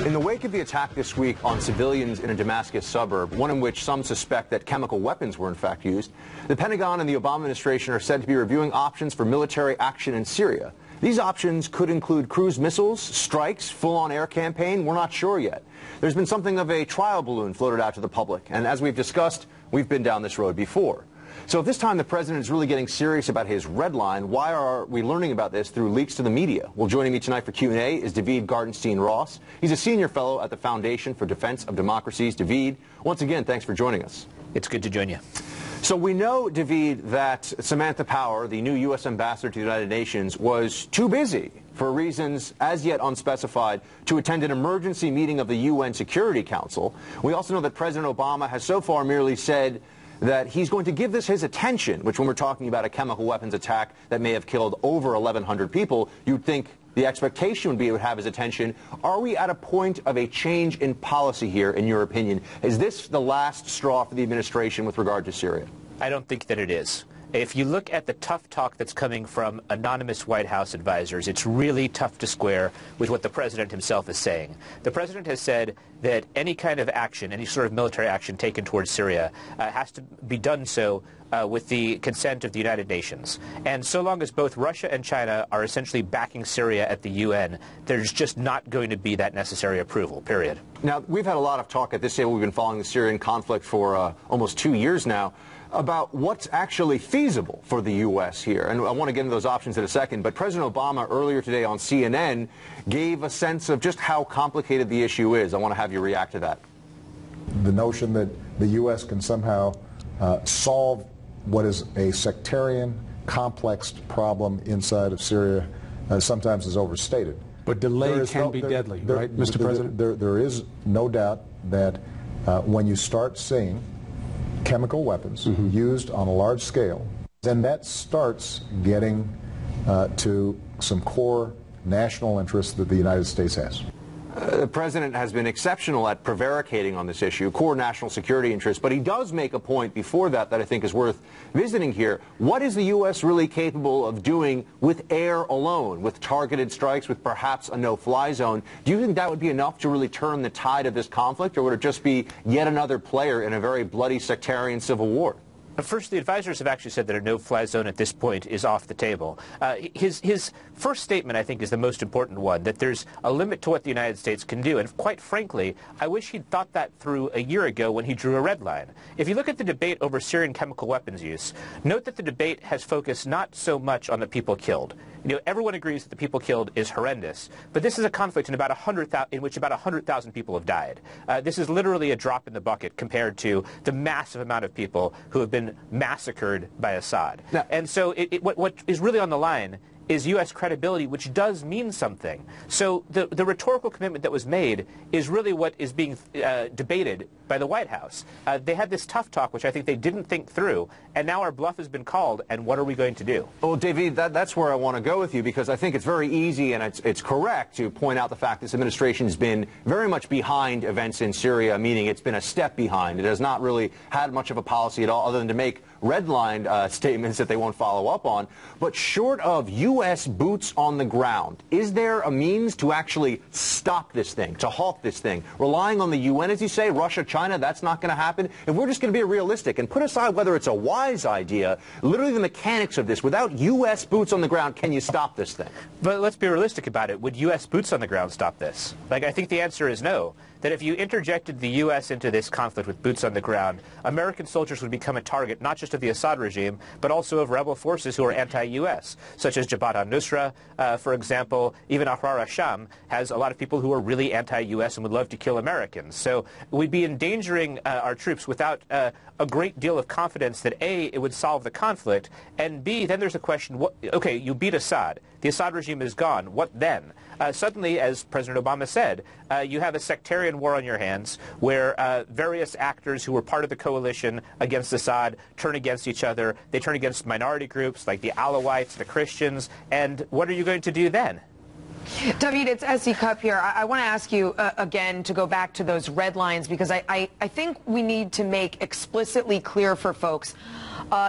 In the wake of the attack this week on civilians in a Damascus suburb, one in which some suspect that chemical weapons were in fact used, the Pentagon and the Obama administration are said to be reviewing options for military action in Syria. These options could include cruise missiles, strikes, full-on air campaign. We're not sure yet. There's been something of a trial balloon floated out to the public, and as we've discussed, we've been down this road before. So if this time the president is really getting serious about his red line, why are we learning about this through leaks to the media? Well, joining me tonight for Q&A is David Gartenstein-Ross. He's a senior fellow at the Foundation for Defense of Democracies. David, once again, thanks for joining us. It's good to join you. So we know, David, that Samantha Power, the new U.S. ambassador to the United Nations, was too busy, for reasons as yet unspecified, to attend an emergency meeting of the UN Security Council. We also know that President Obama has so far merely said that he's going to give this his attention, which when we're talking about a chemical weapons attack that may have killed over 1,100 people, you'd think the expectation would be it would have his attention. Are we at a point of a change in policy here, in your opinion? Is this the last straw for the administration with regard to Syria? I don't think that it is. If you look at the tough talk that's coming from anonymous White House advisors, it's really tough to square with what the president himself is saying. The president has said that any kind of action, any sort of military action taken towards Syria has to be done so with the consent of the United Nations. And so long as both Russia and China are essentially backing Syria at the UN, there's just not going to be that necessary approval, period. Now, we've had a lot of talk at this table. We've been following the Syrian conflict for almost 2 years now, about what's actually feasible for the U.S. here. And I want to get into those options in a second, but President Obama earlier today on CNN gave a sense of just how complicated the issue is. I want to have you react to that. The notion that the U.S. can somehow solve what is a sectarian, complex problem inside of Syria sometimes is overstated. But delay can be deadly, right, Mr. President? There is no doubt that when you start seeing chemical weapons used on a large scale, then that starts getting to some core national interests that the United States has. The president has been exceptional at prevaricating on this issue, core national security interests, but he does make a point before that that I think is worth visiting here. What is the U.S. really capable of doing with air alone, with targeted strikes, with perhaps a no-fly zone? Do you think that would be enough to really turn the tide of this conflict, or would it just be yet another player in a very bloody sectarian civil war? First, the advisors have actually said that a no-fly zone at this point is off the table. His first statement, I think, is the most important one, that there's a limit to what the United States can do. And quite frankly, I wish he'd thought that through a year ago when he drew a red line. If you look at the debate over Syrian chemical weapons use, note that the debate has focused not so much on the people killed. You know, everyone agrees that the people killed is horrendous, but this is a conflict in which about 100,000 people have died. This is literally a drop in the bucket compared to the massive amount of people who have been massacred by Assad. Now, and so what is really on the line is U.S. credibility, which does mean something. So the rhetorical commitment that was made is really what is being debated by the White House. They had this tough talk, which I think they didn't think through, and now our bluff has been called, and what are we going to do? Well, David, that's where I want to go with you, because I think it's very easy and it's correct to point out the fact this administration has been very much behind events in Syria, meaning it's been a step behind. It has not really had much of a policy at all other than to make redlined statements that they won't follow up on. But short of U.S. boots on the ground, is there a means to actually stop this thing, to halt this thing? Relying on the UN, as you say, Russia, China, that's not going to happen. If we're just going to be realistic and put aside whether it's a wise idea, literally the mechanics of this, without U.S. boots on the ground, can you stop this thing? But let's be realistic about it. Would U.S. boots on the ground stop this? Like, I think the answer is no. That if you interjected the U.S. into this conflict with boots on the ground, American soldiers would become a target not just of the Assad regime, but also of rebel forces who are anti-U.S., such as Jabhat al-Nusra, for example. Even Ahrar al-Sham has a lot of people who are really anti-U.S. and would love to kill Americans. So we'd be endangering our troops without a great deal of confidence that, A, it would solve the conflict, and B, then there's a question, okay, you beat Assad. The Assad regime is gone. What then? Suddenly, as President Obama said, you have a sectarian war on your hands where various actors who were part of the coalition against Assad turn against each other. They turn against minority groups like the Alawites, the Christians, and what are you going to do then? David, it's S.E. Cupp here. I want to ask you again to go back to those red lines, because I think we need to make explicitly clear for folks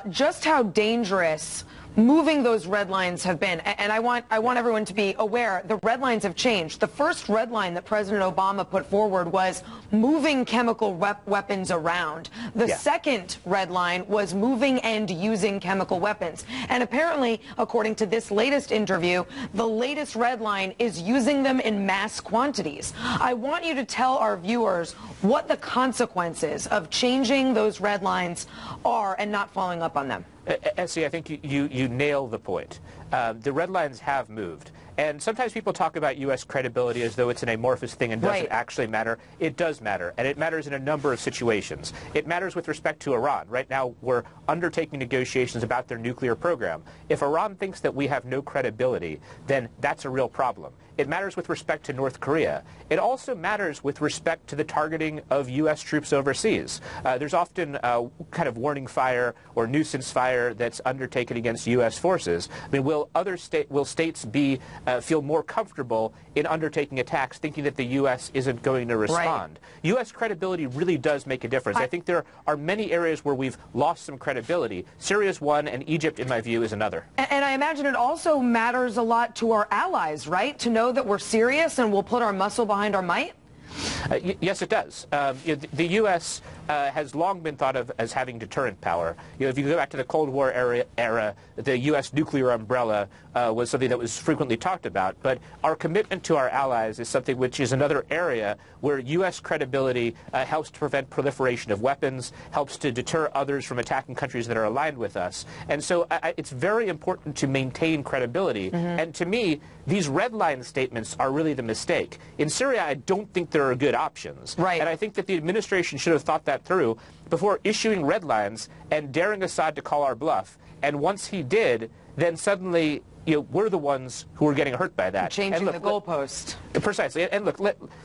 just how dangerous moving those red lines have been. And I want everyone to be aware the red lines have changed. The first red line that President Obama put forward was moving chemical weapons around. The second red line was moving and using chemical weapons. And apparently, according to this latest interview, the latest red line is using them in mass quantities. I want you to tell our viewers what the consequences of changing those red lines are and not following up on them. Essie, I think you nail the point. The red lines have moved. And sometimes people talk about U.S. credibility as though it's an amorphous thing and doesn't actually matter. It does matter, and it matters in a number of situations. It matters with respect to Iran. Right now, we're undertaking negotiations about their nuclear program. If Iran thinks that we have no credibility, then that's a real problem. It matters with respect to North Korea. It also matters with respect to the targeting of U.S. troops overseas. There's often kind of warning fire or nuisance fire that's undertaken against U.S. forces. I mean, will states feel more comfortable in undertaking attacks thinking that the U.S. isn't going to respond? U.S. credibility really does make a difference. I think there are many areas where we've lost some credibility. Syria's one, and Egypt, in my view, is another. And I imagine it also matters a lot to our allies, right? To know that we're serious and we'll put our muscle behind our might? Yes, it does. The U.S. Has long been thought of as having deterrent power. If you go back to the Cold War era, the U.S. nuclear umbrella was something that was frequently talked about. But our commitment to our allies is something which is another area where U.S. credibility helps to prevent proliferation of weapons, helps to deter others from attacking countries that are aligned with us. And so it's very important to maintain credibility. And to me, these red line statements are really the mistake. In Syria, I don't think there are good options. And I think that the administration should have thought that through before issuing red lines and daring Assad to call our bluff. And once he did, then suddenly we're the ones who are getting hurt by that. Changing the goalpost. Precisely. And look,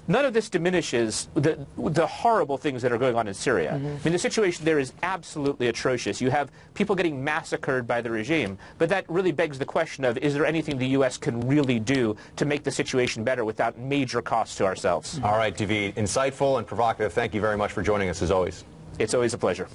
none of this diminishes the horrible things that are going on in Syria. I mean, the situation there is absolutely atrocious. You have people getting massacred by the regime. But that really begs the question of, is there anything the U.S. can really do to make the situation better without major costs to ourselves? All right, David, insightful and provocative. Thank you very much for joining us, as always. It's always a pleasure.